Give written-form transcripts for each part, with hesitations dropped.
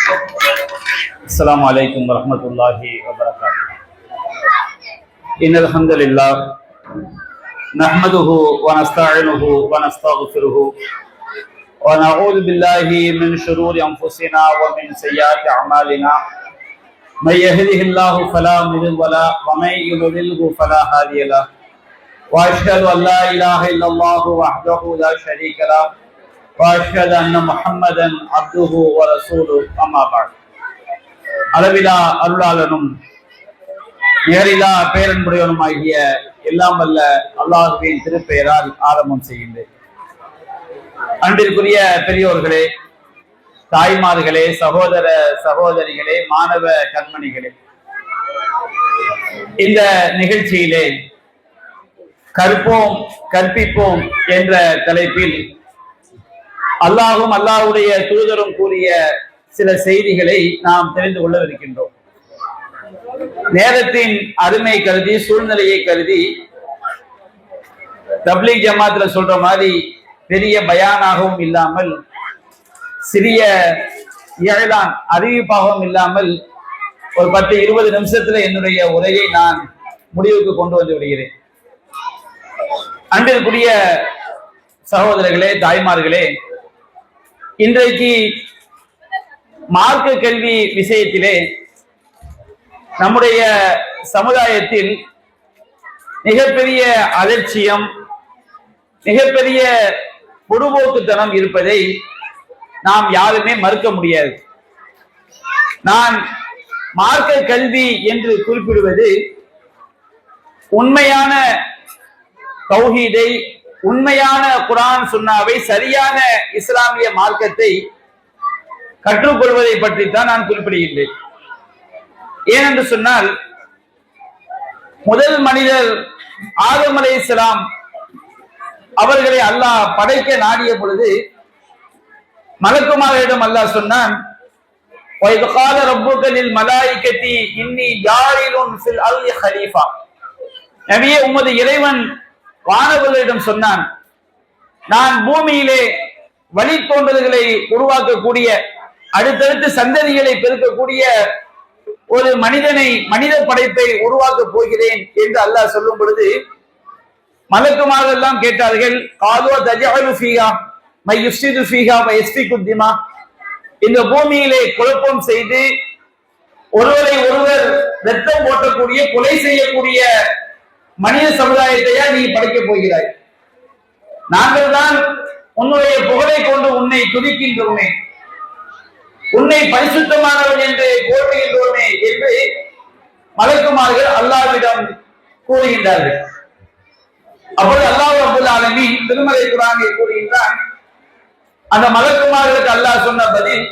السلام عليكم ورحمة الله وبركاته. إن الحمد لله نحمده ونستعينه ونستغفره ونعوذ بالله من شرور أنفسنا ومن سيئات أعمالنا. من يهده الله فلا مضل له ومن يضلل فلا هادي له. وأشهد أن لا إله إلا الله وحده لا شريك له وأشهد أن محمدا عبده ورسوله. أما بعد. அளவிலா அருளாளனும் நேரிலா பேரன்புடையவனுமாகிய எல்லாம் வல்ல அல்லாஹுவின் திருப்பெயரால் ஆரம்பம் செய்கின்றேன். அன்பிற்குரிய பெரியோர்களே, தாய்மார்களே, சகோதர சகோதரிகளே, மாணவ கண்மணிகளே, இந்த நிகழ்ச்சியிலே கற்போம் கற்பிப்போம் என்ற தலைப்பில் அல்லாஹும் அல்லாஹ்வுடைய தூதரும் கூறிய சில செய்திகளை நாம் தெரிந்து கொள்ளவிருக்கின்றோம். நேரத்தின் அருமை கருதி, சூழ்நிலையை கருதி, தப்லீக் ஜமாத்துல சொல்ற மாதிரி பெரிய பயானாகவும் இல்லாமல், சிறிய இயலான் அறிவிப்பாகவும் இல்லாமல் ஒரு 10-20 நிமிஷத்துல என்னுடைய உரையை நான் முடிவுக்கு கொண்டு வந்து விடுகிறேன். அன்பிற்குரிய சகோதரர்களே, தாய்மார்களே, இன்றைக்கு மார்க்க கல்வி விஷயத்திலே நம்முடைய சமுதாயத்தில் மிகப்பெரிய அலட்சியம், மிகப்பெரிய பொடுபோக்குத்தனம் இருப்பதை நாம் யாருமே மறுக்க முடியாது. நான் மார்க்க கல்வி என்று குறிப்பிடுவது உண்மையான தௌஹீதை, உண்மையான குர்ஆன் சுன்னாவை, சரியான இஸ்லாமிய மார்க்கத்தை கற்றுக்கொள்வதை பற்றித்தான் நான் குறிப்பிடுகின்றேன். ஏனென்று சொன்னால், முதல் மனிதர் ஆதம் அலைஹிஸ்ஸலாம் அவர்களை அல்லாஹ் படைக்க நாடிய பொழுது மலக்குமாரிடம் அல்லாஹ் சொன்னான், وَإِذْ قَالَ رَبُّكَ لِلْمَلَائِكَةِ إِنِّي جَاعِلٌ فِي الْأَرْضِ خَلِيفَةً. நபியே, உமது இறைவன் வானவர்களிடம் சொன்னான், நான் பூமியிலே வழித்தோன்றல்களை உருவாக்கக்கூடிய, அடுத்தடுத்து சந்ததிகளை பெருக்கக்கூடிய ஒரு மனித படைப்பை உருவாக்க போகிறேன் என்று அல்லாஹ் சொல்லும் பொழுது மலக்குமார்கள் எல்லாம் கேட்டார்கள், காலோ தஜஅலு ஃபீஹா மை யுஃப்ஸிது ஃபீஹா வ யஸ்ஃபிகு திமா. இந்த பூமியிலே குழப்பம் செய்து ஒருவரை ஒருவர் ரத்தம் போட்டக்கூடிய, கொலை செய்யக்கூடிய மனித சமுதாயத்தையா நீ படைக்க போகிறாய்? நாங்கள் தான் உன்னுடைய புகழை கொண்டு உன்னை துதிக்கின்றோமே, உன்னை பரிசுத்தமானவன் என்று போற்றுகின்றோமே என்று மலக்குமார்கள் அல்லாஹ்விடம் கூறுகின்றார்கள். அப்பொழுது அல்லாஹ் ரப்பல் ஆலமீன் திருமறை குர்ஆனில் கூறுகின்றான், அந்த மலக்குமார்களுக்கு அல்லாஹ் சொன்ன பதில்,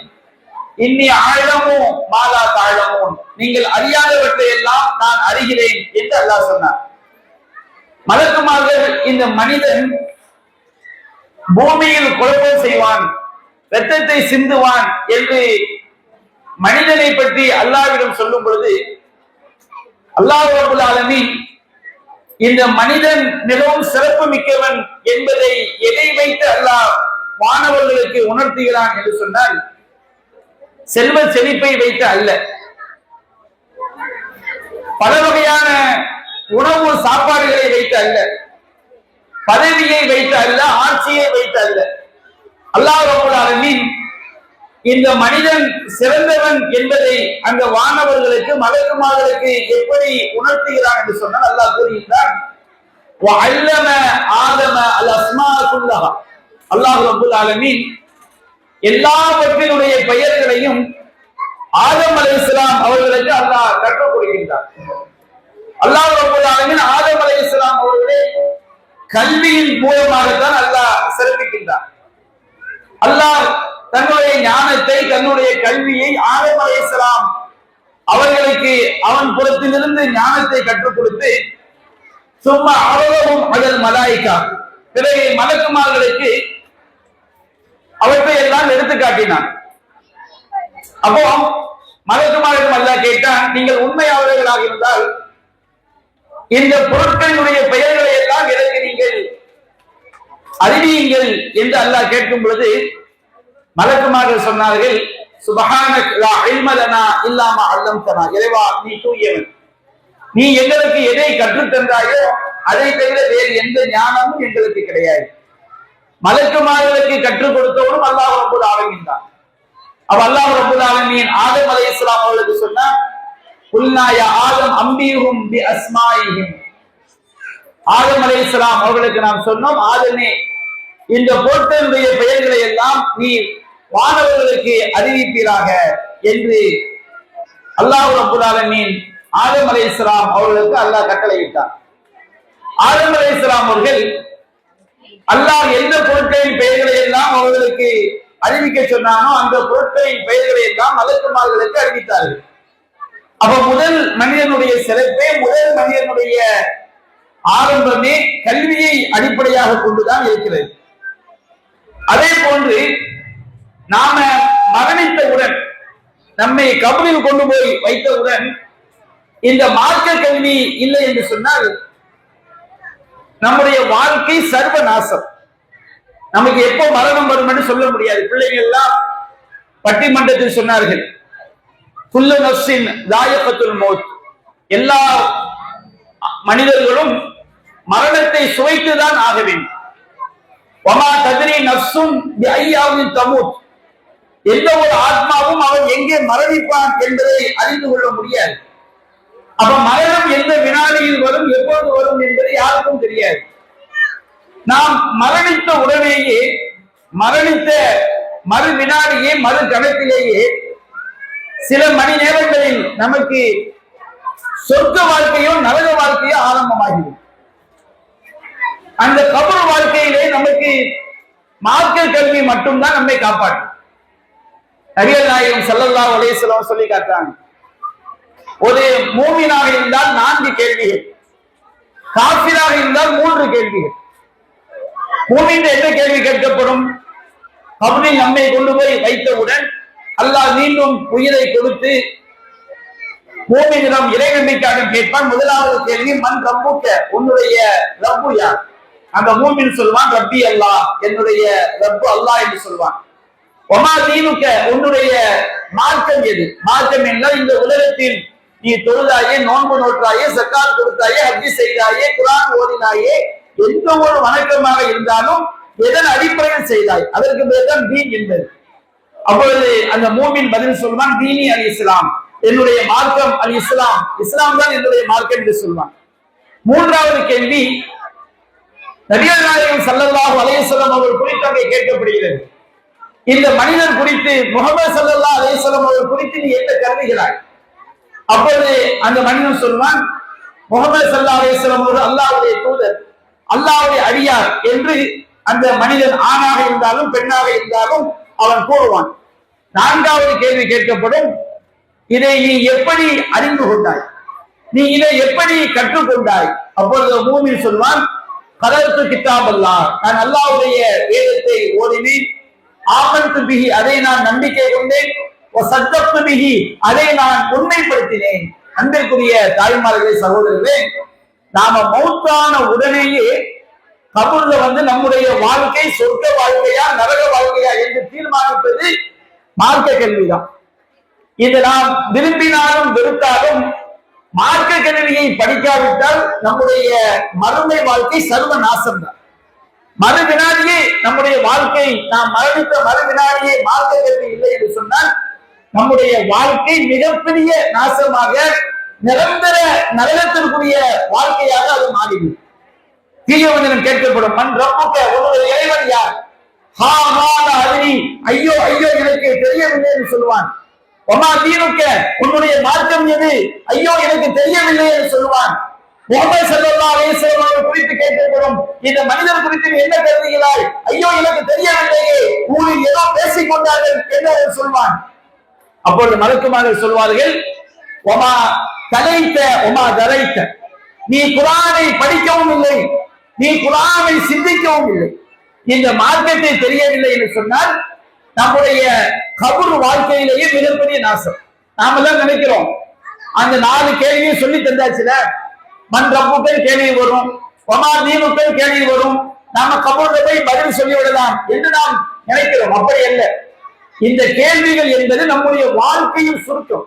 இன்னி அஅலமு மா லா தஅலமூன், நீங்கள் அறியாதவற்றை எல்லாம் நான் அறிகிறேன் என்று அல்லாஹ் சொன்னார். மலக்குமார்கள் இந்த மனிதன் பூமியில் குழப்பம் செய்வான், இரத்தத்தை சிந்துவான் என்று மனிதனை பற்றி அல்லாஹ்விடம் சொல்லும் பொழுது அல்லாஹ் ரப்பல் ஆலமீன் இந்த மனிதன் மிகவும் சிறப்பு மிக்கவன் என்பதை எதை வைத்து அல்லாஹ் வானவர்களுக்கு உணர்த்துகிறான் என்று சொன்னால், செல்வ செழிப்பை வைத்து அல்ல, பல வகையான உணவு சாப்பாடுகளை வைத்து அல்ல, பதவியை வைத்து அல்ல, ஆட்சியை வைத்து அல்ல. அல்லாஹ் ரப்பல் ஆலமீன் இந்த மனிதன் சிறந்தவன் என்பதை அந்த வானவர்களுக்கு, மலக்குமார்களுக்கு எப்படி உணர்த்துகிறான் என்று சொன்னால் அல்லாஹ் கூறுகின்றான், வஅல்லம ஆதம அல் அஸ்மாஅ குல்லஹா. அல்லாஹ் ரப்பல் ஆலமீன் எல்லாவற்றினுடைய பெயர்களையும் ஆதம் அலைஹிஸ்ஸலாம் அவர்களுக்கு அல்லாஹ் கற்றுக் கொடுக்கின்றார். அல்லாஹ் ரப்பல் ஆலமீன் ஆதம் அலைஹிஸ்ஸலாம் அவர்களை கல்வியின் மூலமாகத்தான் அல்லாஹ் சிறப்பிக்கின்றார். அல்லாஹ் தன்னுடைய ஞானத்தை, தன்னுடைய கல்வியை ஆதம் அலைஹிஸ்ஸலாம் அவர்களுக்கு அவன் புறத்திலிருந்து ஞானத்தை கற்றுக் கொடுத்து, சும்மா அவர்களும் அதல் மலாயிகா, பிறகு மலக்குமார்களுக்கு அவற்றை எல்லாம் எடுத்து காட்டினான். அப்போ மலக்குமாரிடம் அல்லாஹ் கேட்டான், நீங்கள் உண்மையாளர்களாக இருந்தால் இந்த பொருட்களினுடைய பெயர்களை எல்லாம் எனக்கு நீங்கள் அறிவியுங்கள் என்று அல்லாஹ் கேட்கும் பொழுது மலக்குமார்கள் சொன்னார்கள், சுப்ஹானக லா இல்ம லனா இல்லா மா அல்லம்தனா. இறைவா நீ தூயவன், நீ எங்களுக்கு எதை கற்றுத் தந்தாயோ அதை தவிர வேறு எந்த ஞானமும் எங்களுக்கு கிடையாது. மலக்குமார்களுக்கு கற்றுக் கொடுத்தவனும் அல்லாஹ் ரப்பல் ஆலமீன் தான். அவ அல்லாஹ் ரப்பல் ஆலமீன் ஆதம் அலைஹிஸ்ஸலாம் அவர்களுக்கு சொன்னா, குல்னா யா ஆதம் அம்பீஹும் பி அஸ்மாயிஹிம். ஆதம் அலைஹிஸ்ஸலாம் அவர்களுக்கு நாம் சொன்னோம், ஆதமே இந்த பொருட்களுடைய பெயர்களை எல்லாம் நீ வானவர்களுக்கு அறிவிப்பீராக என்று அல்லாஹ் ரப்பல் ஆலமீன் ஆதம் அலைஹிஸ்ஸலாம் அவர்களுக்கு அல்லாஹ் கட்டளையிட்டார். ஆதம் அலைஹிஸ்ஸலாம் அவர்கள் அல்லாஹ் எந்த பொருட்களின் பெயர்களை எல்லாம் அவர்களுக்கு அறிவிக்க சொன்னானோ அந்த பொருட்களின் பெயர்களை எல்லாம் மலக்குமார்களுக்கு அறிவித்தார்கள். அப்ப முதல் மனிதனுடைய சிறப்பே, முதல் மனிதனுடைய ஆரம்பமே கல்வியை அடிப்படையாக கொண்டுதான் இருக்கிறது. அதே போன்று நாம மரணித்தவுடன், நம்மை கபரில் கொண்டு போய் வைத்தவுடன் இந்த மார்க்க கல்வி இல்லை என்று சொன்னால் நம்முடைய வாழ்க்கை சர்வ நாசம். நமக்கு எப்போ மரணம் வரும் என்று சொல்ல முடியாது. பிள்ளைகள் எல்லாம் பட்டிமன்றத்தில் சொன்னார்கள், குல்லு நஃப்ஸின் தாயிகத்துல் மௌத், எல்லா மனிதர்களும் மரணத்தை சுவைத்துதான் ஆக வேண்டும். வமா தத்ரி நஃப்ஸுன் பிஅய்யாமின் தமூத், எந்த ஒரு ஆத்மாவும் அவன் எங்கே மரணிப்பான் என்பதை அறிந்து கொள்ள முடியாது. அப்ப மரணம் எந்த வினாடியில் வரும், எப்போது வரும் என்பது யாருக்கும் தெரியாது. நாம் மரணித்த உடனேயே, மரணித்த மறு வினாடியே, மறு கணத்திலேயே சில மணி நேரங்களில் நமக்கு சொர்க்க வாழ்க்கையோ நரக வாழ்க்கையோ ஆரம்பமாகிறது. அந்த கபர் வாழ்க்கையிலே நமக்கு மார்க்க கல்வி மட்டும்தான் நம்மை காப்பாற்றும். நபிகள் நாயகம் ஸல்லல்லாஹு அலைஹி வஸல்லம் சொல்லி காட்டுறாங்க, ஒரு மூமினாக இருந்தால் 4 கேள்விகள், காஃபிராக இருந்தால் 3 கேள்விகள். மூமின் என்ன கேள்வி கேட்கப்படும்? கபரில் நம்மை கொண்டு போய் வைத்தவுடன் அல்லாஹ் மீண்டும் உயிரை கொடுத்து மூமினிடம் இறை நம்பிக்கையாக கேட்பான். முதலாவது கேள்வி, மன் ரப்புக்க, உன்னுடைய ரப்பு யார்? அந்த மூமின் சொல்வான், ரப்பி அல்லாஹ், என்னுடைய ரப்பு அல்லாஹ் என்று சொல்வான். ஒமா தீனுக்க, உன்னுடைய மார்க்கம் எது? மார்க்கம் என்றால் இந்த உலகத்தில் நீ தொழுதாயே, நோன்பு நோற்றாயே, ஜக்காத் கொடுத்தாயே, ஹஜ் செய்தாயே, குர்ஆன் ஓதினாயே, எந்த ஒரு வணக்கமாக இருந்தாலும் எதன் அடிப்படையில் செய்தாய், அதற்கு பேர் தான் தீன் என்பது. அப்பொழுது அந்த மூமின் பதில் சொல்வான், தீனி அல் இஸ்லாம், என்னுடைய மார்க்கம் அல் இஸ்லாம், இஸ்லாம் தான் என்னுடைய மார்க்கம் என்று சொல்வான். மூன்றாவது கேள்வி, நபிகள் நாயகம் ஸல்லல்லாஹு அலைஹி வஸல்லம் அவர்கள் குறித்து அங்கே கேட்கப்படுகிறது. இந்த மனிதன் குறித்து, முஹம்மது ஸல்லல்லாஹு அலைஹி வஸல்லம் அவர்கள் குறித்து நீ என்ன கருதுகிறாய்? அப்பொழுது அந்த மனிதன் சொல்வான், முஹம்மது ஸல்லல்லாஹு அலைஹி வஸல்லம் அவர்கள் அல்லாஹ்வுடைய தூதர், அல்லாஹ்வுடைய அடியார் என்று அந்த மனிதன் ஆணாக இருந்தாலும் பெண்ணாக இருந்தாலும் அவன் கூறுவான். நான்காவது கேள்வி கேட்கப்படும், இதை நீ எப்படி அறிந்து கொண்டாய், நீ இதை எப்படி கற்றுக்கொண்டாய்? அப்பொழுது மூமின் சொல்வான், கலர்த்து கிதாப் அல்லாஹ், நான் அல்லாஹ்வுடைய வேதத்தை ஓதினேன், ஆமன்து பிஹி, அதை நான் நம்பிக்கை கொண்டேன், வஸத்தக்து பிஹி, அதை நான் உண்மைப்படுத்தினேன். அன்பிற்குரிய தாய்மார்களே, சகோதரர்களே, நாம மௌத்தான உடனேயே கபூர்ல நம்முடைய வாழ்க்கை சொர்க்க வாழ்க்கையா நரக வாழ்க்கையா என்று தீர்மானிப்பது மார்க்க கல்விதான். இது நாம் விரும்பினாலும் வெறுத்தாலும் மார்க்க கல்வியை படிக்காவிட்டால் நம்முடைய மறுமை வாழ்க்கை சர்வ நாசம் தான். மறு வினாடியே நம்முடைய வாழ்க்கை, நாம் மரணித்த மறு வினாடியே மார்க்க கல்வி இல்லை என்று சொன்னால் நம்முடைய வாழ்க்கை மிகப்பெரிய நாசமாக, நிரந்தர நரகத்திற்குரிய வாழ்க்கையாக அது மாறிவிடும். தீயவனிடம் கேட்கப்படும், மன் ரப்புக்க, உன்னுடைய இறைவன் யார்? ஹா ஹா அலி, ஐயோ ஐயோ எனக்கு தெரியவில்லை என்று சொல்வான். ஒமா தீனுக்க, உன்னுடைய மார்க்கம் எது? ஐயோ எனக்கு தெரியவில்லை என்று சொல்வான். முஹம்மது ஸல்லல்லாஹு அலைஹி வஸல்லம் அவர்கள் குறித்து கேட்கப்படும், இந்த மனிதர் குறித்து நீ என்ன கருதுகிறாய்? ஐயோ எனக்கு தெரியவில்லையே, ஊரில் ஏதோ பேசிக் கொண்டார்கள் என்று சொல்வான். அப்பொழுது மலக்குமார்கள் சொல்வார்கள், ஒமா தலைத்த ஒமா தரைத்த, நீ குர்ஆனை படிக்கவும் இல்லை, நீ குர்ஆனை சிந்திக்கவும் இல்லை, இந்த மார்க்கத்தை தெரியவில்லை என்று சொன்னால் நம்முடைய கபர் வாழ்க்கையிலேயே மிகப்பெரிய நாசம். நாம எல்லாம் நினைக்கிறோம், அந்த 4 கேள்வியை சொல்லி தந்தாச்சுல, மன் ரப்புக்கள் கேள்வி வரும், ஒமா தீனுக்கள் கேள்வி வரும், நாம கபூர்ல போய் பதில் சொல்லிவிடலாம் என்று நாம் நினைக்கிறோம். அப்படி அல்ல. இந்த கேள்விகள் என்பது நம்முடைய வாழ்க்கையில் சுருக்கம்.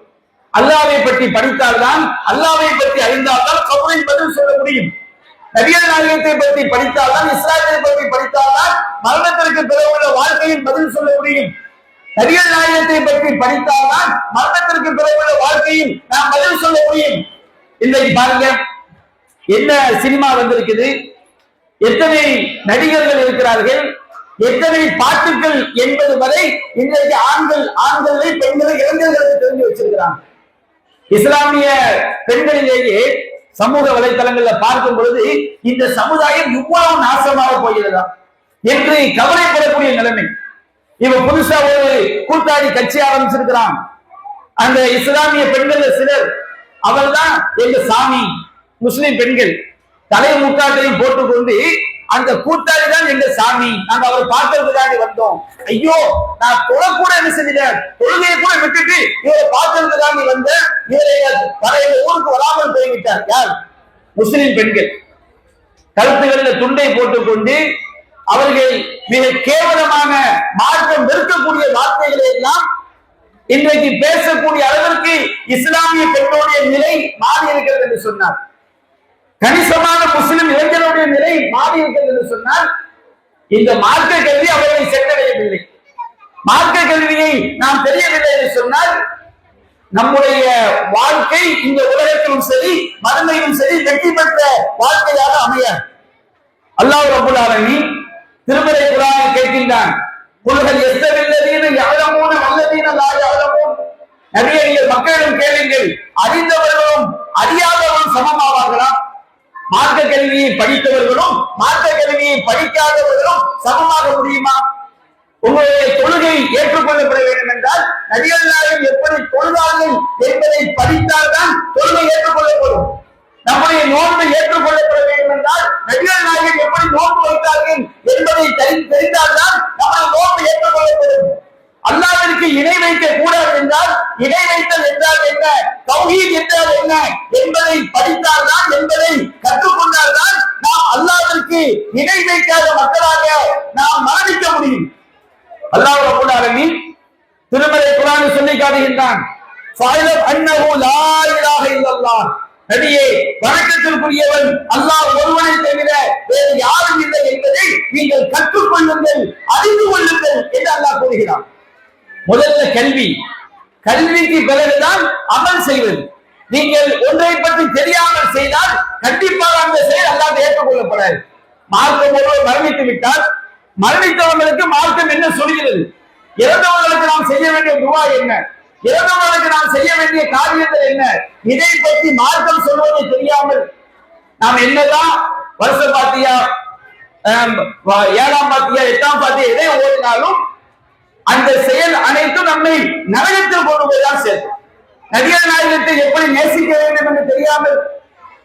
அல்லாஹ்வை பற்றி படித்தால்தான், அல்லாஹ்வை பற்றி அறிந்தால்தான் கபரில் பதில் சொல்ல முடியும். நபிகள் நாயகத்தை பற்றி படித்தால்தான், இஸ்லாத்தை பற்றி படித்தால்தான் மரணத்திற்கு பிறகு உள்ள வாழ்க்கையில் பதில் சொல்ல முடியும். நபிகள் நாயகத்தை பற்றி படித்தால்தான் மரணத்திற்கு பிறகு உள்ள வாழ்க்கையில் நாம் பதில் சொல்ல முடியும். இன்றைக்கு பாருங்க, என்ன சினிமா வந்திருக்குது, எத்தனை நடிகர்கள் இருக்கிறார்கள், எத்தனை பாட்டுகள் என்பது வரை இன்றைக்கு ஆண்களை பெண்களை இளைஞர்களுக்கு தெரிஞ்சு வச்சிருக்கிறாங்க. இஸ்லாமிய பெண்களிலேயே சமூக வலைதளங்கள்ல பார்க்கும் பொழுது இந்த சமுதாயம் இவ்வளவு நாசமாக போகிறதா என்று கவலைப்படக்கூடிய நிலைமை. இவன் புதுசா ஒரு கூட்டாளி கட்சி ஆரம்பிச்சிருக்கிறான். அந்த இஸ்லாமிய பெண்கள் சிலர், அவள் தான் எங்க சாமி, முஸ்லிம் பெண்கள் தலை முக்காட்டையும் போட்டுக்கொண்டு அந்த கூட்டாளி தான் எங்க சாமி, நாங்க அவரை பார்க்கறதுக்காண்டி வந்தோம். ஐயோ, நான் தொழக்கூட என்ன செஞ்சேன், தொழுகையை கூட விட்டுட்டு இவரை பார்க்கறதுக்காண்டி வந்த இவரை ஊருக்கு வராமல் போய்விட்டார். யார்? முஸ்லிம் பெண்கள். கழுத்துகளில் துண்டை போட்டுக்கொண்டு அவர்கள் மிக கேவலமான மார்க்கம் வெறுக்கக்கூடிய வார்த்தைகளை எல்லாம் இன்றைக்கு பேசக்கூடிய அளவிற்கு இஸ்லாமிய பெண்களுடைய நிலை மாறி இருக்கிறது என்று சொன்னார். கணிசமான முஸ்லிம் இளைஞர்களுடைய நிலை மாறி இருக்கிறது என்று சொன்னால் இந்த மார்க்க கல்வி அவர்களை சென்றடையவில்லை. மார்க்க கல்வியை நாம் தெரியவில்லை என்று சொன்னால் நம்முடைய வாழ்க்கை இந்த உலகத்திலும் சரி மறுமையிலும் சரி வெற்றி பெற்ற வாழ்க்கையாக அமையாது. அல்லாஹ் ரப்பல் ஆலமீன் திருமறை குர்ஆனில் கேட்கின்றான், குல்ஹல் யஸ்தவில்லதீன யஅலமூன வல்லதீன லா யஅலமூன். நபியே, நீங்கள் மக்களிடம் கேளுங்கள், அறிந்தவர்களும் அறியாதவர்களும் சமமாவார்களா? மார்க்க கல்வியை படித்தவர்களும் மார்க்க கல்வியை படிக்காதவர்களும் சமமாக முடியுமா? உங்களுடைய தொழுகை ஏற்றுக்கொள்ளப்பட வேண்டும் என்றால் நபிகள் நாயகம் எப்படி தொழுதார்கள் என்பதை படித்தால்தான் தொழுகை ஏற்றுக்கொள்ளப்படும். நம்முடைய நோன்பு ஏற்றுக்கொள்ளப்பட வேண்டும் என்றால் நபிகள் நாயகம் எப்படி நோன்பு வைத்தார்கள் என்பதை தெரிந்தால்தான் நம்முடைய நோன்பு ஏற்றுக்கொள்ளப்படும். அல்லாஹ்விற்கு இணை வைக்க கூடாது என்றால் இணை வைத்தல் என்றால் என்ன, தௌஹீத் என்றால் என்ன என்பதை படித்தால்தான், என்பதை கற்றுக்கொண்டால்தான் நாம் அல்லாஹ்விற்கு இணை வைக்காத மக்களாக நாம் மரணிக்க முடியும். அல்லாஹ் ரப்பல் ஆலமீன் திருமறை குர்ஆனில் சொல்லி காட்டுகின்றான், ஃபஅலம் அன்னஹு லா இலாஹ இல்லல்லாஹ். நபியே, வணக்கத்திற்குரியவன் அல்லாஹ் ஒருவனை தவிர வேறு யாரும் இல்லை என்பதை நீங்கள் கற்றுக்கொள்ளுங்கள், அறிந்து கொள்ளுங்கள் என்று அல்லாஹ் கூறுகிறான். முதல்ல கல்வி, கல்விக்கு பிறகுதான் அமல் செய்வது. நீங்கள் ஒன்றை பற்றி தெரியாமல் செய்தால் கண்டிப்பாக அந்த செயல் அல்லாஹ் ஏற்றுக்கொள்ளப்படாது. மார்க்கம் ஒருவர் மரணித்து விட்டால் மரணித்தவர்களுக்கு மார்க்கம் என்ன சொல்கிறது, இறந்தவர்களுக்கு நாம் செய்ய வேண்டிய துஆ என்ன, இறந்தவர்களுக்கு நாம் செய்ய வேண்டிய காரியங்கள் என்ன, இதை பற்றி மார்க்கம் சொல்வதை தெரியாமல் நாம் என்னதான் வருஷ பாத்தியா, 7ஆம் பாத்தியா, 8ஆம் பாத்தியா எதை ஓடினாலும் அந்த செயல் அனைத்தும் நம்மை நரகத்தில் கொண்டு போய்தான் சேர்க்கும். நபிகள் நாயகத்தை எப்படி நேசிக்க வேண்டும் என்று தெரியாமல்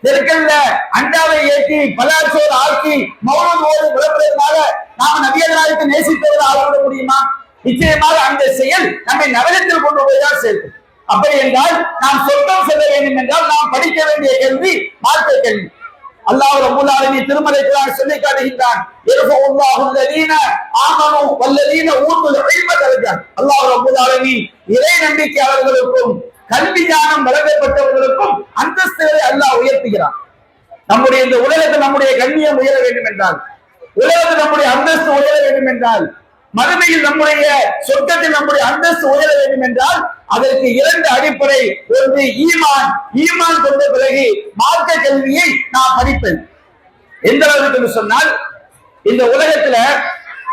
தெற்கல்ல அண்டாவை ஏற்றி பலாச்சோறு ஆக்கி மௌனம் ஓடு விளம்பரத்தினால நாம் நபிகள் நாயகத்தை நேசித்தவர்கள் ஆகிவிட முடியுமா? நிச்சயமாக அந்த செயல் நம்மை நரகத்தில் கொண்டு போய்தான் சேர்க்கும். அப்படி என்றால் நாம் சொர்க்கம் செல்ல வேண்டும் என்றால் நாம் படிக்க வேண்டிய கேள்வி மார்க்க கேள்வி. அல்லாஹ் ரப்பல் ஆலமீன் திருமறை குர்ஆனில் சொல்லி காட்டுகின்றான், யர்ஃபுல்லாஹு அல்லதீன ஆமனு வல்லதீன ஊதுல் இல்ம தரஜாத். அல்லாஹ் ரப்பல் ஆலமீன் இறை நம்பிக்கையாளர்களுக்கும் கல்வி ஞானம் வழங்கப்பட்டவர்களுக்கும் அந்தஸ்துகளை அல்லாஹ் உயர்த்துகிறான். நம்முடைய இந்த உலகத்தில் நம்முடைய கண்ணியம் உயர வேண்டும் என்றால், உலகத்தில் நம்முடைய அந்தஸ்து உயர வேண்டும் என்றால், மறுமையில் நம்முடைய சொர்க்கத்தில் நம்முடைய அந்தஸ்து உயர வேண்டும் என்றால் அதற்கு 2 அடிப்படை. ஒன்று ஈமான், ஈமான் கொண்ட பிறகு மார்க்க கல்வியை நாம் படிப்பது. எந்த அளவுக்கு சொன்னால், இந்த உலகத்துல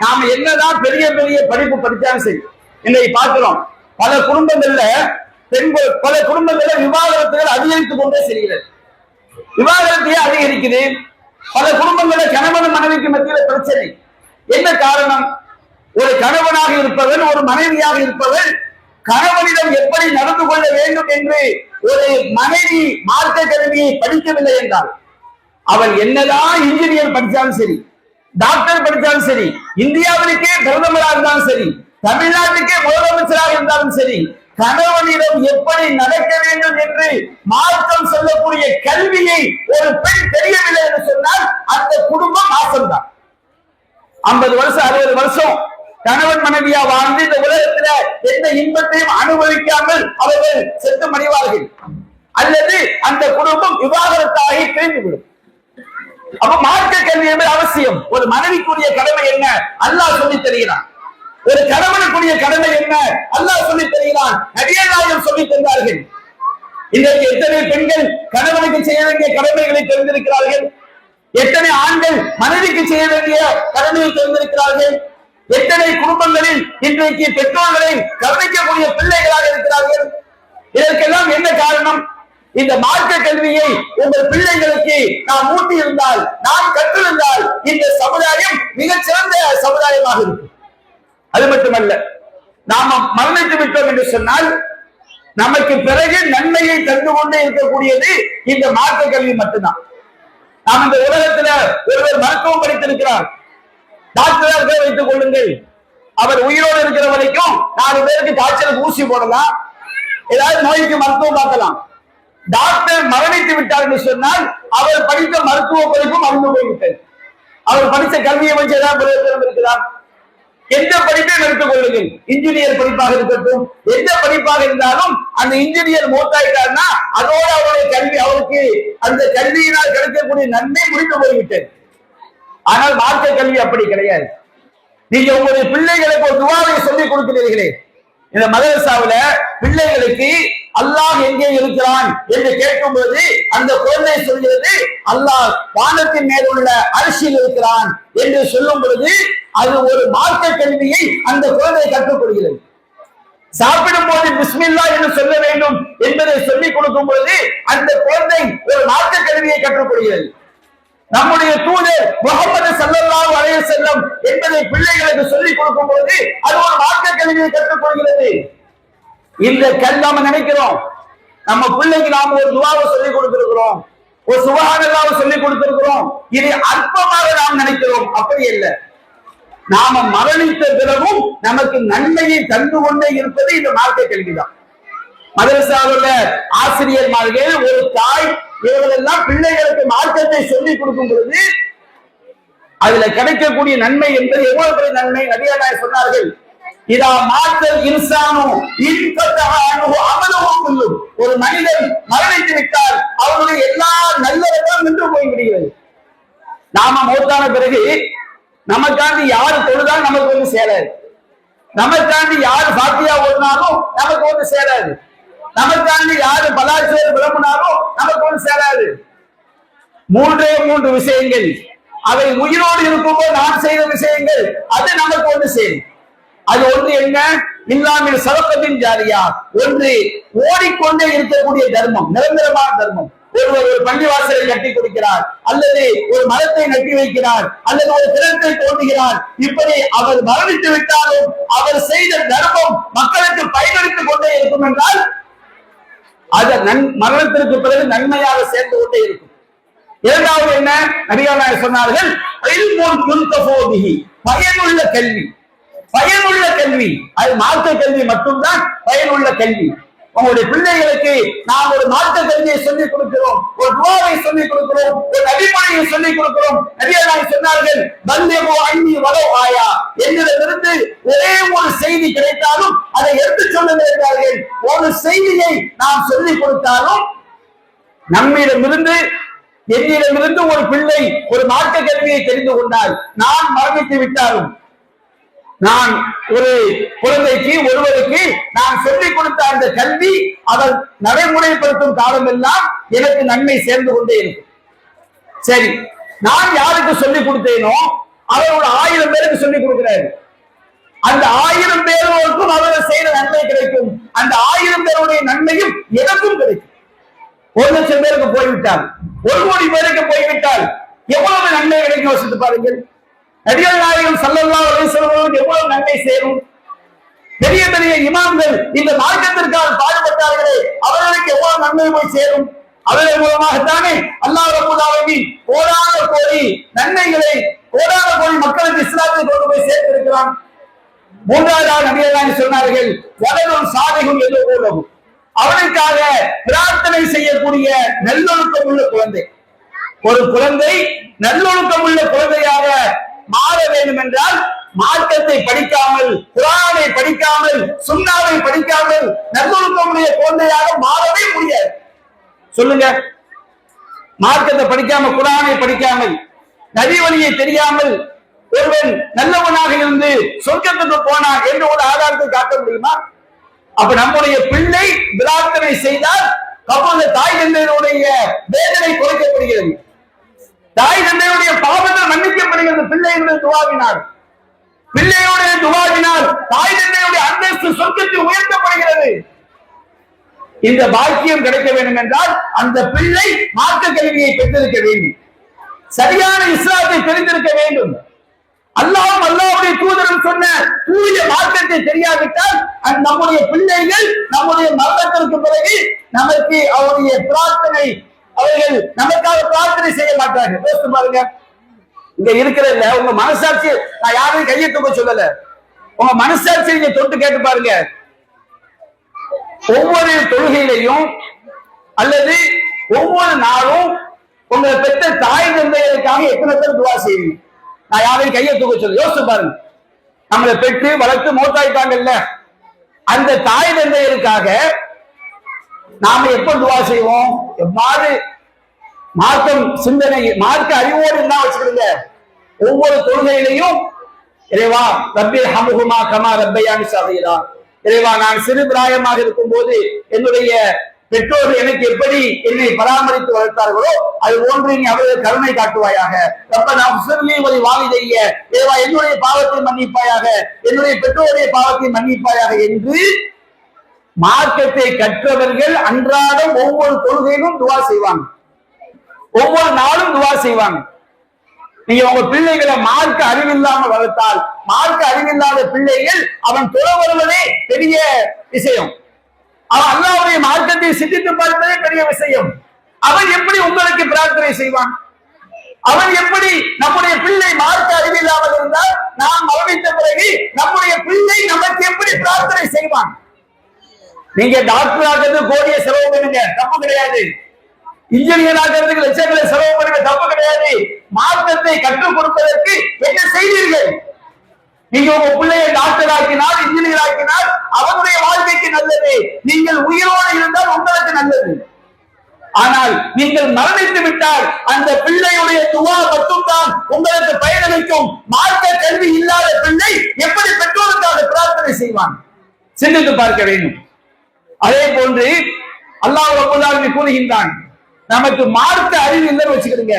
நாம என்னதான் பெரிய பெரிய படிப்பு படிச்சாலும் சரி, இன்னைக்கு பார்க்கிறோம் பல குடும்பங்கள்ல பெண்கள், பல குடும்பங்கள்ல விவாகரத்துகள் அதிகரித்துக் கொண்டே செல்கிறது. விவாகரத்தையே அதிகரிக்குது. பல குடும்பங்கள்ல கணவன் மனைவிக்கு மத்தியில் பிரச்சனை. என்ன காரணம்? ஒரு கணவனாக இருப்பவன், ஒரு மனைவியாக இருப்பவன் கணவனிடம் எப்படி நடந்து கொள்ள வேண்டும் என்று ஒரு மனைவி மார்க்க கல்வியை படிக்கவில்லை என்றால், அவள் என்னதான் இன்ஜினியர் படிச்சாலும் சரி, டாக்டர் படிச்சாலும் சரி, இந்தியாவிற்கே பிரதமராக இருந்தாலும் சரி, தமிழ்நாட்டுக்கே முதலமைச்சராக இருந்தாலும் சரி, கணவனிடம் எப்படி நடக்க வேண்டும் என்று மார்க்கம் சொல்லக்கூடிய கல்வியை ஒரு பெண் தெரியவில்லை என்று சொன்னால் அந்த குடும்பம் நாசம்தான். 50 வருஷம் 60 வருஷம் கணவன் மனைவியா வாழ்ந்து இந்த உலகத்துல எந்த இன்பத்தையும் அனுபவிக்காமல் அவர்கள் செத்து மடிவார்கள், அல்லது அந்த குடும்பம் விவாகரத்தாகி பிரிந்துவிடும். அப்ப மார்க்க கல்வி என்பது அவசியம். ஒரு மனைவிக்குரிய கடமை என்ன அல்லாஹ் சொல்லி தருகிறான். ஒரு கணவனுக்குரிய கடமை என்ன அல்லாஹ் சொல்லி தருகிறான். நபிகள் நாயகம் சொல்லி தந்தார்கள். இன்றைக்கு எத்தனை பெண்கள் கணவனுக்கு செய்ய வேண்டிய கடமைகளை தெரிந்திருக்கிறார்கள்? எத்தனை ஆண்கள் மனைவிக்கு செய்ய வேண்டிய கடமையை தெரிந்திருக்கிறார்கள்? எத்தனை குடும்பங்களில் இன்றைக்கு பெற்றோர்களை கவனிக்கக்கூடிய பிள்ளைகளாக இருக்கிறார்கள்? இதற்கெல்லாம் என்ன காரணம்? இந்த மார்க்க கல்வியை உங்கள் பிள்ளைகளுக்கு நாம் ஊட்டி இருந்தால், நாம் கற்றிருந்தால் இந்த சமுதாயம் மிகச் சிறந்த சமுதாயமாக இருக்கும். அது மட்டுமல்ல, நாம மரணித்து விட்டோம் என்று சொன்னால் நமக்கு பிறகு நன்மையை தந்து கொண்டே இருக்கக்கூடியது இந்த மார்க்க கல்வி மட்டும்தான். நாம் இந்த உலகத்துல ஒருவர் மருத்துவம் படித்திருக்கிறார், டாக்டராக வைத்துக் கொள்ளுங்கள். அவர் உயிரோடு இருக்கிற வரைக்கும் 4 பேருக்கு காய்ச்சலுக்கு ஊசி போடலாம், ஏதாவது நோய்க்கு மருத்துவம் பார்க்கலாம். டாக்டர் மரணித்து விட்டார் என்று சொன்னால் அவர் படித்த மருத்துவ படிப்பும் அழிந்து போய்விட்டது. அவர் படித்த கல்வியை வச்சு ஏதாவது பிரயோஜனம் இருக்கிறார்? எந்த படிப்பையும் எடுத்துக் கொள்ளுங்கள், இன்ஜினியர் படிப்பாக இருக்கட்டும், எந்த படிப்பாக இருந்தாலும் அந்த இன்ஜினியர் மூத்தாயிட்டார்னா அதோட அவருடைய கல்வி, அவருக்கு அந்த கல்வியினால் கிடைக்கக்கூடிய நன்மை முடிந்து போய்விட்டது. ஆனால் மார்க்க கல்வி அப்படி கிடையாது. நீங்க உங்களுடைய பிள்ளைகளுக்கு ஒரு துவாவை சொல்லிக் கொடுக்கிறீர்களே, இந்த மதரசாவுல பிள்ளைகளுக்கு அல்லாஹ் எங்கே இருக்கிறான் என்று கேட்கும்போது அந்த குழந்தை சொல்கிறது அல்லாஹ் வானத்தின் மேல் உள்ள அரிசியில் இருக்கிறான் என்று சொல்லும் பொழுது அது ஒரு மார்க்க கல்வியை அந்த குழந்தை கற்றுக்கொள்கிறது. சாப்பிடும் போது பிஸ்மில்லா என்று சொல்ல வேண்டும் என்பதை சொல்லிக் கொடுக்கும் பொழுது அந்த குழந்தை ஒரு மார்க்க கல்வியை கற்றுக்கொள்கிறது. நம்முடைய தூதர் முஹம்மது ஸல்லல்லாஹு அலைஹி வஸல்லம் என்பதை பிள்ளைகளுக்கு சொல்லிக் கொடுக்கும் பொழுது அது ஒரு மார்க்க கல்வியை கற்றுக்கொள்கிறது. இந்த நாம நினைக்கிறோம் நம்ம பிள்ளைக்கு நாம ஒரு துஆவை சொல்லிக் கொடுத்திருக்கிறோம், ஒரு சுப்ஹானல்லாஹ் சொல்லிக் கொடுத்திருக்கிறோம், இதை அற்பமாக நாம் நினைக்கிறோம். அப்படி அல்ல. நாம மரணித்த பிறகும் நமக்கு நன்மையை தந்து கொண்டே இருப்பது இந்த மார்க்க கல்விதான். மதரசாவுல ஆசிரியர்மார்கள், ஒரு தாய், இவர்களெல்லாம் பிள்ளைகளுக்கு மார்க்கத்தை சொல்லிக் கொடுக்கும் பொழுது அதுல கிடைக்கக்கூடிய நன்மை என்பது எவ்வளவு பெரிய நன்மை. நபிகள் நாயகம் சொன்னார்கள், இதா மாத்தல் இன்சானு இன்கதஹ அன்ஹு அமலுஹு குல்லு. ஒரு மனிதன் மரணித்து விட்டால் அவருடைய எல்லா நல்லதும் நின்று போய் விடுகிறது. நாம மௌத்தான பிறகு நமக்காண்டி யாரு தொழுதாலும் நமக்கு வந்து சேராது, நமக்காண்டி யாரு பாத்தியா ஓடினாலும் நமக்கு வந்து சேராது, நமக்காண்டி யாரு பலாச்சேர் விளம்பினாலும் நமக்கு வந்து சேராது. 3 விஷயங்கள், அவை உயிரோடு இருக்கும்போது நாம் செய்த விஷயங்கள், அது நமக்கு வந்து சேரும். அது ஒன்று என்ன? இல்லாமல் சதக்கத்தின் ஜாரியா, ஒன்று ஓடிக்கொண்டே இருக்கக்கூடிய தர்மம், நிரந்தரமான தர்மம். ஒருவர் ஒரு பள்ளிவாசலை கட்டி கொடுக்கிறார், அல்லது ஒரு மரத்தை நட்டி வைக்கிறார், அல்லது ஒரு கிணற்றை தோண்டுகிறார். இப்படி அவர் மரணித்து விட்டாலும் அவர் செய்த தர்மம் மக்களுக்கு பயனளித்துக் கொண்டே இருக்கும் என்றால் அது மரணத்திற்கு பிறகு நன்மையாக சேர்ந்து கொண்டே இருக்கும். இரண்டாவது என்ன? நபிகள் நாயகம் சொன்னார்கள், பயனுள்ள கல்வி. பயனுள்ள கல்வி அது மார்க்க கல்வி மட்டும்தான் பயனுள்ள கல்வி. உங்களுடைய பிள்ளைகளுக்கு நாம் ஒரு மார்க்க கல்வியை சொல்லிக் கொடுக்கிறோம், ஒரு துஆவை சொல்லிக் கொடுக்கிறோம், ஒரு நபிமொழியை சொல்லிக் கொடுக்கிறோம். நபிகள் நாயகம் சொன்னார்கள், பல்லிகு அன்னி வலவ் ஆயா, என்னிடமிருந்து ஒரே ஒரு செய்தி கிடைத்தாலும் அதை எடுத்துச் சொல்லுங்கள் என்றார்கள். ஒரு செய்தியை நாம் சொல்லிக் கொடுத்தாலும் நம்மிடமிருந்து, என்னிடமிருந்து ஒரு பிள்ளை ஒரு மார்க்க கல்வியை தெரிந்து கொண்டால், நான் மரணித்து விட்டாலும் நான் ஒரு குழந்தைக்கு, ஒருவருக்கு நான் சொல்லிக் கொடுத்த அந்த கல்வி அவர் நடைமுறைப்படுத்தும் காலம் எல்லாம் எனக்கு நன்மை சேர்ந்து கொண்டே இருக்கும். சரி, நான் யாருக்கு சொல்லிக் கொடுத்தேனோ அவர் ஒரு 1000 பேருக்கு சொல்லிக் கொடுக்கிறாரு. அந்த 1000 பேருக்கும் அவர் செய்த நன்மை கிடைக்கும். அந்த 1000 பேருடைய நன்மையும் எனக்கும் கிடைக்கும். 1,00,000 பேருக்கு போய்விட்டால், 1 கோடி பேருக்கு போய்விட்டால் எவ்வளவு நன்மை கிடைக்கும் யோசித்து பாருங்கள். நபிகள் நாயகம் ஸல்லல்லாஹு அலைஹி வஸல்லம் எவ்வளவு நன்மை சேரும். பெரிய பெரிய இமாம்கள் இந்த மார்க்கத்திற்காக பாடுபட்டார்களே, அவர்களுக்கு எவ்வளவு நன்மை போய் சேரும். அவர்கள் மூலமாகத்தானே அல்லாஹ் ரப்பல் ஆலமீன் கோடான கோடி நன்மைகளை, கோடான கோடி மக்களுக்கு இஸ்லாத்தை கொண்டு போய் சேர்த்திருக்கிறான். மூன்றாவது நபிகள் நாயகம் சொன்னார்கள், வலதும் சாலிஹும் எதுவும் அவனுக்காக பிரார்த்தனை செய்யக்கூடிய நல்லொழுக்கம் உள்ள குழந்தை. ஒரு குழந்தை நல்லொழுக்கம் உள்ள குழந்தையாக மாற வேண்டும் என்றால் மார்க்கத்தை படிக்காமல், குர்ஆனை படிக்காமல், சுன்னாவை படிக்காமல் நல்லொழுக்கமுடைய குழந்தையாக மாறவே முடியாது. சொல்லுங்க, மார்க்கத்தை படிக்காம, குர்ஆனை படிக்காமல், நபி வழியை தெரியாமல் ஒருவன் நல்லவனாக இருந்து சொர்க்கத்துக்கு போனான் என்று ஒரு ஆதாரத்தை காட்ட முடியுமா? அப்ப நம்முடைய பிள்ளை பிரார்த்தனை செய்தால் அப்போது தாய் தந்தையருடைய வேதனை குறைக்கப்படுகிறது, தாய் தந்தையுடைய பாவங்கள் மன்னிக்கப்படுகிறது. பிள்ளைகளுடைய துவாவினால், பிள்ளையுடைய துவாவினால் தாய் தந்தையுடைய அந்தஸ்து சொர்க்கத்தில் உயர்த்தப்படுகிறது. இந்த பாக்கியம் கிடைக்க வேண்டும் என்றால் அந்த பிள்ளை மார்க்க கல்வியை பெற்றிருக்க வேண்டும், சரியான இஸ்லாத்தை தெரிந்திருக்க வேண்டும். அல்லாஹ்வும் அல்லாஹ்வுடைய தூதரும் சொன்ன தூய மார்க்கத்தை தெரியாவிட்டால் நம்முடைய பிள்ளைகள் நம்முடைய மரணத்திற்கு பிறகு நமக்கு அவருடைய பிரார்த்தனை, அவர்கள் நமக்காக பிரார்த்தனை செய்ய மாட்டார்கள். யோசித்து பாருங்க, இங்க இருக்கிறதுல உங்க மனசாட்சி, நான் யாரையும் கையை தூக்க சொல்லல, உங்க மனசாட்சி நீங்க தொட்டு கேட்டு பாருங்க. ஒவ்வொரு தொழுகையிலையும் அல்லது ஒவ்வொரு நாளும் உங்களை பெற்ற தாய் தந்தையருக்காக எத்தனை பேர் துவா செய்வீங்க? நான் யாரையும் கையை தூக்க சொல்ல, யோசிச்சு பாருங்க. நம்மளை பெற்று வளர்த்து மௌத்தாயிட்டாங்கல்ல, அந்த தாய் தந்தையருக்காக நாம எப்ப துவா செய்வோம்? எவ்வாறு மார்க்கம் சிந்தனை, மார்க்க அறிவோடு என்ன வச்சுக்கிடுங்க. ஒவ்வொரு தொழுகையிலையும் இறைவா ரப்பி ஹம்ஹுமா கமா ரப்பயானி ஸகீரா, இறைவா நான் சிறு பிராயமாக இருக்கும் போது என்னுடைய பெற்றோர்கள் எனக்கு எப்படி என்னை பராமரித்து வளர்த்தார்களோ அது போன்று நீ அவர்கள் கருணை காட்டுவாயாக. ரப்பனா ஃபிர்லி வலி வாலிதைய, இறைவா என்னுடைய பாவத்தை மன்னிப்பாயாக, என்னுடைய பெற்றோருடைய பாவத்தை மன்னிப்பாயாக என்று மார்க்கத்தை கற்றவர்கள் அன்றாடம் ஒவ்வொரு தொழுகையிலும் துவா செய்வாங்க, ஒவ்வொரு நாளும் துவா செய்வாங்க. நீங்க உங்க பிள்ளைகளை மார்க்க அறிவில்லாமல் வளர்த்தால், மார்க்க அறிவில்லாத பிள்ளைகள் அவன் தொழ வருவதே பெரிய விஷயம், அவன் அல்லாஹ்வுடைய மார்க்கத்தை சிந்தித்து பார்ப்பதே பெரிய விஷயம். அவன் எப்படி உங்களுக்கு பிரார்த்தனை செய்வான்? அவன் எப்படி, நம்முடைய பிள்ளை மார்க்க அறிவில்லாமல் இருந்தால் நாம் மரணித்த பிறகு நம்முடைய பிள்ளை நமக்கு எப்படி பிரார்த்தனை செய்வான்? நீங்க டாக்டர் ஆகிறது கோடிய செலவு பண்ணுங்க, தப்பு கிடையாது. இன்ஜினியர் ஆகிறதுக்கு லட்சங்களை செலவு பண்ணுங்க, தப்பு கிடையாது. மார்க்கத்தை கற்றுக் கொடுப்பதற்கு என்ன செய்தீர்கள்? நீங்க உங்க பிள்ளையை டாக்டர் ஆக்கினால், இன்ஜினியர் ஆக்கினால் அவனுடைய வாழ்க்கைக்கு நல்லது, நீங்கள் உயிரோடு இருந்தால் உங்களுக்கு நல்லது. ஆனால் நீங்கள் மரணித்து விட்டால் அந்த பிள்ளையுடைய துவா மட்டும்தான் உங்களுக்கு பயனளிக்கும். மார்க்க கல்வி இல்லாத பிள்ளை எப்படி பெற்றோருக்காக பிரார்த்தனை செய்வான்? சிந்தித்து பார்க்க வேண்டும். அதே போன்று அல்லாஹ் ரப்பல் ஆலமீன் கூறுகின்றான், நமக்கு மார்க்க அறிவு இல்லைன்னு வச்சுக்கிடுங்க,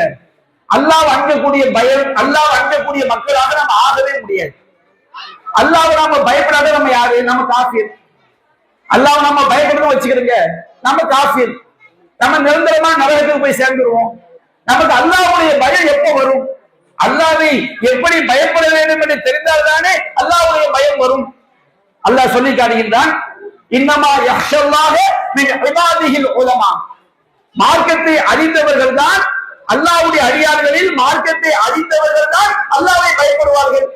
அல்லாஹ் அஞ்சக்கூடிய பயம், அல்லாஹ் அஞ்சக்கூடிய மக்களாக நம்ம ஆகவே முடியாது. அல்லாஹ் நாம பயப்படாத நம்ம யாரு? நம்ம காஃபிர். அல்லாஹ் நம்ம பயப்படணும் வச்சுக்கிடுங்க, நம்ம காஃபிர், நம்ம நிரந்தரமா நரகத்துக்கு போய் சேர்ந்துருவோம். நமக்கு அல்லாஹ்வுடைய பயம் எப்ப வரும்? அல்லாஹ்வை எப்படி பயப்பட வேண்டும் என்று தெரிந்தால்தானே அல்லாஹ்வுடைய பயம் வரும். அல்லாஹ் சொல்லி காட்டுகின்றான், இன்னமா யஹ்ஷல்லாஹ மின் இபாதிஹில் உலமா, மார்க்கத்தை அறிந்தவர்கள் தான், அல்லாஹ்வுடைய அடியார்களில் மார்க்கத்தை அறிந்தவர்கள் தான் அல்லாஹ்வை பயப்படுவார்கள்.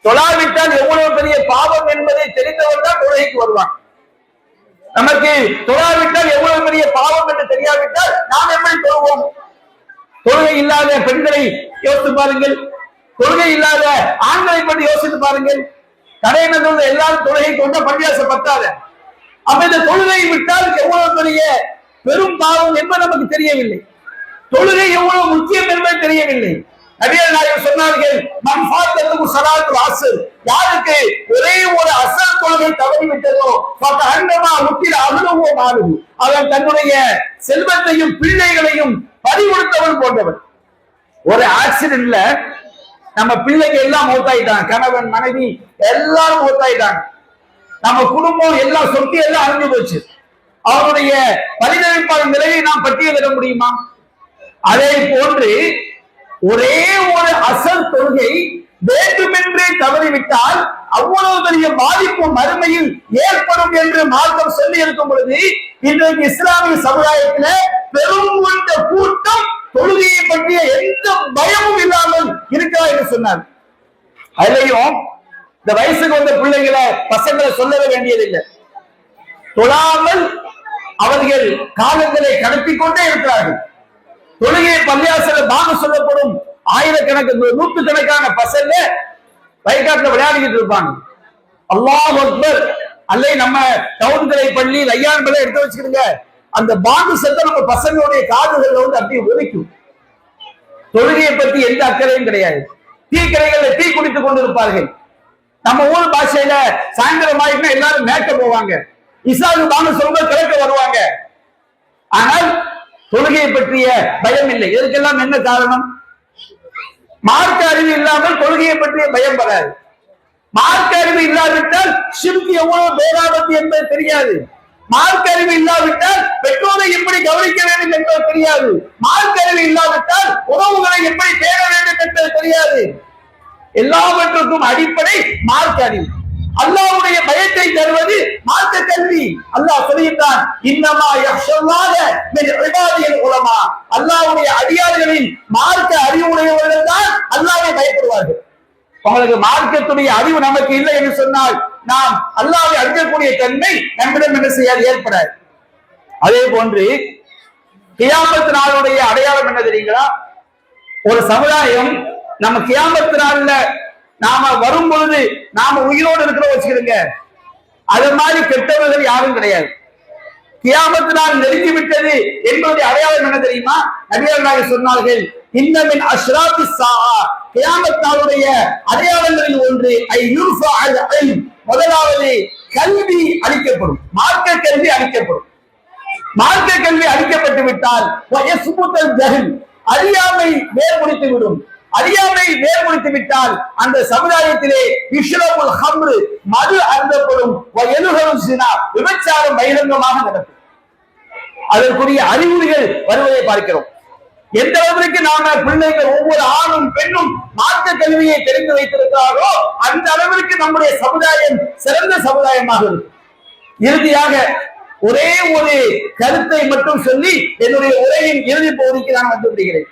தொழாவிட்டால் எவ்வளவு பெரிய பாவம் என்பதை தெரிந்தவர் தான் தொழுகைக்கு வருவான். நமக்கு தொழாவிட்டால் எவ்வளவு பெரிய பாவம் என்று தெரியாவிட்டால் நாம் எப்படி தொழுவோம்? தொழுகை இல்லாத பெண்களை யோசித்து பாருங்கள், தொழுகை இல்லாத ஆண்களை பற்றி யோசித்து பாருங்கள். கடையில எல்லாரும் தொழுகை கொண்ட பள்ளியாசம் பத்தாத, அப்ப இந்த தொழுகை விட்டால் எவ்வளவு பெரிய பெரும் பாவம் என்பது நமக்கு தெரியவில்லை. தொழுகை எவ்வளவு முக்கியம் என்பது தெரியவில்லை. நபிகள் நாயகம் சொன்னார்கள், மன் ஃபாத்தஹு ஸலாத்துல் அஸ்ர், யாருக்கு ஒரே ஒரு அஸ்ர் தொழுகை தவறிவிட்டதோ ஃபகஅன்னமா உத்திர அஹ்லுஹு மாலுஹு, அவன் தன்னுடைய செல்வத்தையும் பிள்ளைகளையும் பறிகொடுத்தவன் போன்றவன். ஒரு ஆக்சிடென்ட்ல நம்ம பிள்ளைங்க எல்லாம் மௌத்தாயிட்டாங்க, கணவன் மனைவி எல்லாரும் மௌத்தாயிட்டாங்க, நம்ம குடும்பம் எல்லாம் சொத்து எல்லாம் அழிஞ்சு போச்சு. அவருடைய பரிதவிப்பாளர் நிலையை நாம் பட்டியலிட முடியுமா? அதே போன்று ஒரே ஒரு அசல் தொழுகை வேண்டுமென்றே தவறிவிட்டால் அவ்வளவு பெரிய பாதிப்பு மறுமையில் ஏற்படும் என்று மார்க்கம் சொல்லி இருக்கும் பொழுது, இன்றைக்கு இஸ்லாமிய சமுதாயத்தில பெரும் கொண்ட கூட்டம் தொழுகையை பற்றிய எந்த பயமும் இல்லாமல் இருக்கா என்று சொன்னார். அதுலயும் இந்த வயசுக்கு வந்த பிள்ளைகளை பசங்களை சொல்லவே வேண்டியதில்லை, தொழாமல் அவர்கள் காலங்களை கடத்திக் கொண்டே இருக்கிறார்கள். தொழுகை பள்ளியாசல பாங்க சொல்லப்படும் ஆயிரக்கணக்கு நூற்றுக்கணக்கான பசங்க வயக்காட்டுல விளையாடிக்கிட்டு இருப்பாங்க. அல்லாஹ் அக்பர் அல்லை நம்ம டவுன்களை பள்ளி ரையான் பள்ளி எடுத்து வச்சுக்கிடுங்க. அந்த பாங்கு சத்தம் நம்ம பசங்களுடைய காதுகள்ல வந்து அப்படியே ஒலிக்கும். தொழுகையை பத்தி எந்த அக்கறையும் கிடையாது. டீ கடைகள்ல டீ குடித்துக் கொண்டிருப்பார்கள். நம்ம ஊர் பாஷையில சாயந்தரம் ஆயிட்டுனா எல்லாரும் மேற்க போவாங்க. இசாவு பாங்கு சொல்லும்போது கிழக்க வருவாங்க. ஆனால் தொழுகையை பற்றிய பயம் இல்லை. இதற்கெல்லாம் என்ன காரணம்? மார்க்க அறிவு இல்லாமல் தொழுகையை பற்றிய பயம் வராது. மார்க்க அறிவு இல்லாவிட்டால் ஷிர்க் எவ்வளவு பேராபத்து என்பது தெரியாது. மார்க்க அறிவு இல்லாவிட்டால் பெற்றோரை எப்படி கவனிக்க வேண்டும் என்பது தெரியாது. மார்க்க அறிவு இல்லாவிட்டால் உறவுகளை எப்படி தேட வேண்டும் என்பது தெரியாது. எல்லாவற்றுக்கும் அடிப்படை மார்க்க அறிவு. அல்லாஹ்வுடைய பயத்தை தருவது மார்க்க கல்வி. அல்லாஹ் சொல்கிறான், இன்னமா யஹ்ஷல்லாஹ மின் இபாதில் உலமா. அல்லாஹ்வுடைய அடியார்களின் மார்க்க அறிவுடையவர்கள் தான் அல்லாஹ்வை பயப்படுவார்கள். உங்களுக்கு மார்க்கத்துடைய அறிவு நமக்கு இல்லை என்று சொன்னால் நாம் அல்லாஹ்வை அஞ்சக்கூடிய தன்மை நம்மிடம் என்ன செய்யாது, ஏற்படாது. அதே போன்று கியாமத் நாளுடைய அடையாளம் என்ன தெரியுங்களா? ஒரு சமுதாயம் நம்ம கியாமத் நாள்ல நாம வரும் பொழுது நாம உயிரோடு இருக்கிறோம் வச்சுக்கிறோங்க, அது மாதிரி கெட்டவர்கள் யாரும் கிடையாது. கியாமத் நாள் நெருங்கி விட்டது என்பதை அடையாளம் என்ன தெரியுமா? நபிகள் சொன்னார்கள், இன்னமின் அஷ்ராத்தி ஸாஆ, கியாமத் நாளுடைய அடையாளங்களில் ஒன்று ஐயுர்ஃபா அல் இல்ம், முதலாவது கல்வி அளிக்கப்படும், மார்க்க கல்வி அளிக்கப்படும். மார்க்க கல்வி அளிக்கப்பட்டு விட்டால் வயஸ்புத்தல் ஜஹல், அறியாமை வேர்முடித்து விடும். அறியாமை வேர்முடித்து விட்டால் அந்த சமுதாயத்திலே இஷ்ரபுல் ஹம்ரு, மது அருந்தப்படும், வயலுஹுல் ஸினா, விபச்சாரம் பகிரங்கமாக நடக்கும். அதற்குரிய அறிகுறிகள் வருவதை பார்க்கிறோம். எந்த அளவிற்கு நாம பிள்ளைகள் ஒவ்வொரு ஆணும் பெண்ணும் மார்க்க கல்வியை தெரிந்து வைத்திருக்கிறாரோ அந்த அளவிற்கு நம்முடைய சமுதாயம் சிறந்த சமுதாயமாக இருக்கும். இறுதியாக ஒரே ஒரு கருத்தை மட்டும் சொல்லி என்னுடைய உரையின் இறுதி பகுதிக்கு நான் வந்து விடுகிறேன்.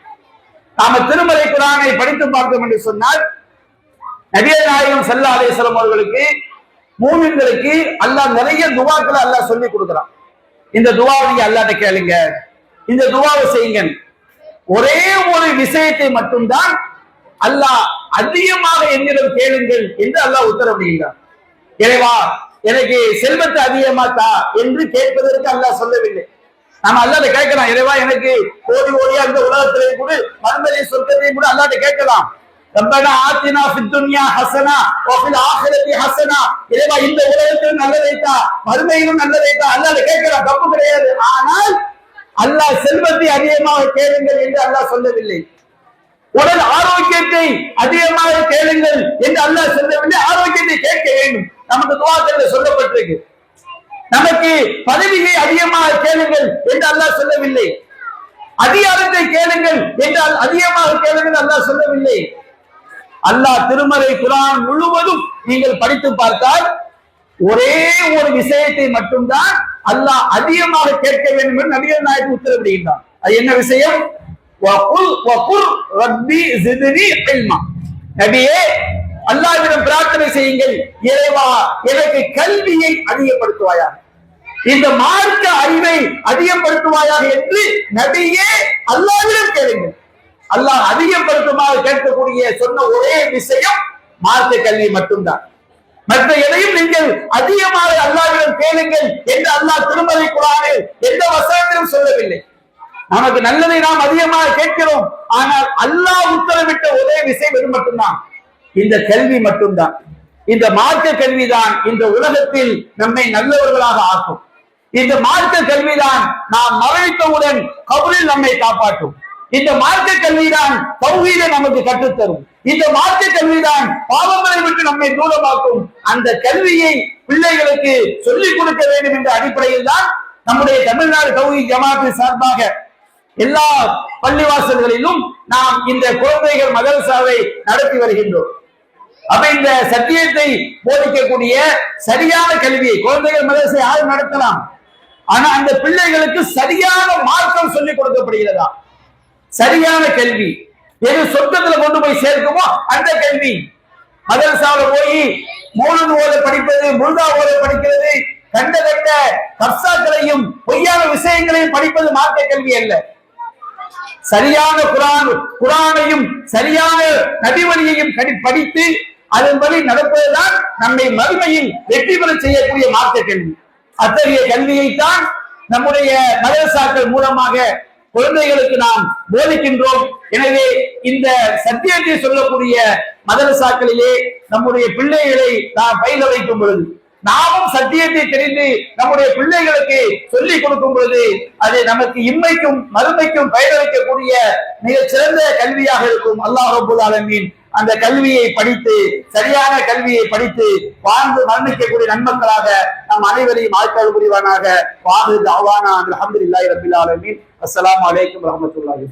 நாம திருமலை குர்ஆனை படித்து பார்த்தோம் என்று சொன்னால், நபிகள் நாயகம் ஸல்லல்லாஹு அலைஹி வஸல்லம் அவர்களுக்கு மூமின்களுக்கு அல்லாஹ் நிறைய துஆக்களை அல்லாஹ் சொல்லி கொடுக்கிறான். இந்த துஆவை நீங்க அல்லாஹ்ட்ட கேளுங்க, இந்த துஆவை செய்யுங்க. ஒரே ஒரு விஷயத்தை மட்டும்தான் அல்லாஹ் அதிகமாக என்னிடம் கேளுங்கள் என்று அல்லாஹ் உத்தரவிடுகிறார். இறைவா எனக்கு செல்வத்தை அதிகமாத்தா என்று கேட்பதற்கு அல்லாஹ் சொல்லவில்லை. நாம அல்லாஹ்ட்ட கேட்கலாம், இறைவா எனக்கு கோடி கோடியா இந்த உலகத்திலே கூட மறுமையை சொர்க்கத்தை கூட அல்லாஹ்ட்ட கேட்கலாம். ரப்பனா ஆத்தினா ஃபித் துன்யா ஹஸனா வ ஃபில் ஆখিরাতি ஹஸனா, இறைவா இந்த உலகத்தில் நல்லதைத்தா மறுமையிலும் நல்லதைத்தா அல்லாஹ்ட்ட கேட்கலாம், தப்பு கிடையாது. ஆனால் அல்லாஹ் செல்வத்தை அதிகமாக கேளுங்கள் என்று அல்லாஹ் சொல்லவில்லை. உடல் ஆரோக்கியத்தை அதிகமாக கேளுங்கள் என்று அல்லாஹ் சொல்லவில்லை. ஆரோக்கியத்தை கேட்க வேண்டும், நமக்கு துஆக்களில் சொல்லப்பட்டிருக்கு. நமக்கு பதவியை அதிகமாக கேளுங்கள் என்று அல்லாஹ் சொல்லவில்லை. அதிகாரத்தை கேளுங்கள் என்றால் அதிகமாக கேளுங்கள் அல்லாஹ் சொல்லவில்லை. அல்லாஹ் திருமறை குர்ஆன் முழுவதும் நீங்கள் படித்து பார்த்தால் ஒரே ஒரு விஷயத்தை மட்டும்தான் அல்லாஹ் அதிகமாக கேட்க வேண்டும் என்று நபிகள் நாயகம் உத்தரவிடுகின்றார். அது என்ன விஷயம்? வகுல் வகுர் ரப்பி ஜித்னி இல்மா. நபியே, அல்லாஹ்விடம் பிரார்த்தனை செய்யுங்கள், இறைவா எனக்கு கல்வியை அதிகப்படுத்துவாயாக, இந்த மார்க்க அறிவை அதிகப்படுத்துவாயாக என்று நபியே அல்லாஹ்விடம் கேளுங்கள். அல்லாஹ் அதிகப்படுத்துமாறு கேட்கக்கூடிய சொன்ன ஒரே விஷயம் மார்க்க கல்வி மட்டும்தான். மற்ற எதையும் நீங்கள் அதிகமாக அல்லாஹ்விடம் கேளுங்கள் என்று அல்லாஹ் திருமறை குர்ஆனில் எந்த வசனத்திலும் சொல்லவில்லை. நமக்கு நல்லதை நாம் அதிகமாக கேட்கிறோம், ஆனால் அல்லாஹ் உத்தரவிட்ட ஒரே விஷயம் இது மட்டும்தான், இந்த கல்வி மட்டும்தான். இந்த மார்க்க கல்விதான் இந்த உலகத்தில் நம்மை நல்லவர்களாக ஆக்கும். இந்த மார்க்க கல்விதான் நாம் மரணித்தவுடன் கபரில் நம்மை காப்பாற்றும். இந்த மார்க்க கல்விதான் தௌஹீதை நமக்கு கற்றுத்தரும். இந்த மார்க்க கல்விதான் பாவங்களை விட்டு நம்மை தூரமாக்கும். அந்த கல்வியை பிள்ளைகளுக்கு சொல்லிக் கொடுக்க வேண்டும் என்ற அடிப்படையில் தான் நம்முடைய தமிழ்நாடு தௌஹீத் ஜமாஅத் சார்பாக எல்லா பள்ளிவாசல்களிலும் நாம் இந்த குழந்தைகள் மதரசாவை நடத்தி வருகின்றோம். அப்ப இந்த சத்தியத்தை போதிக்கக்கூடிய சரியான கல்வியை குழந்தைகள் மதரசை யாரும் நடத்தலாம், ஆனா அந்த பிள்ளைகளுக்கு சரியான மார்க்கம் சொல்லிக் கொடுக்கப்படுகிறதா? சரியான கல்வி எது சொர்க்கத்துல கொண்டு போய் சேர்க்குமோ அந்த கல்வி. மதரசாவில் போய் மௌலூத் ஓத படிப்பது, முர்தா ஓத படிக்கிறது, கண்ட கண்ட கர்சாக்களையும் பொய்யான விஷயங்களையும் படிப்பது மார்க்க கல்வி அல்ல. சரியான குர்ஆனையும் சரியான நபிவழியையும் படித்து அதன்படி நடப்பதுதான் நம்மை மறுமையில் வெற்றி பெற செய்யக்கூடிய மார்க்க கல்வி. அத்தகைய கல்வியைத்தான் நம்முடைய மதரசாக்கள் மூலமாக குழந்தைகளுக்கு நாம் போதிக்கின்றோம். எனவே இந்த சத்தியத்தை சொல்லக்கூடிய மதரசாக்களிலே நம்முடைய பிள்ளைகளை நாம் பயில வைக்கும் பொழுது, நாமும் சத்தியத்தை தெரிந்து நம்முடைய பிள்ளைகளுக்கு சொல்லிக் கொடுக்கும் பொழுது அது நமக்கு இம்மைக்கும் மறுமைக்கும் பயனளிக்கக்கூடிய மிகச் சிறந்த கல்வியாக இருக்கும். அல்லாஹ் ரப்பல் ஆலமீன் அந்த கல்வியை படித்து, சரியான கல்வியை படித்து வாழ்ந்து மரணிக்கக்கூடிய நன்மக்களாக நம் அனைவரையும் ஆட்கள் புரிவானாக. வாஹிது தஅவானா அல்ஹம்துலில்லாஹி ரப்பில் ஆலமீன். அஸ்ஸலாமு அலைக்கும் வரஹ்மத்துல்லாஹி.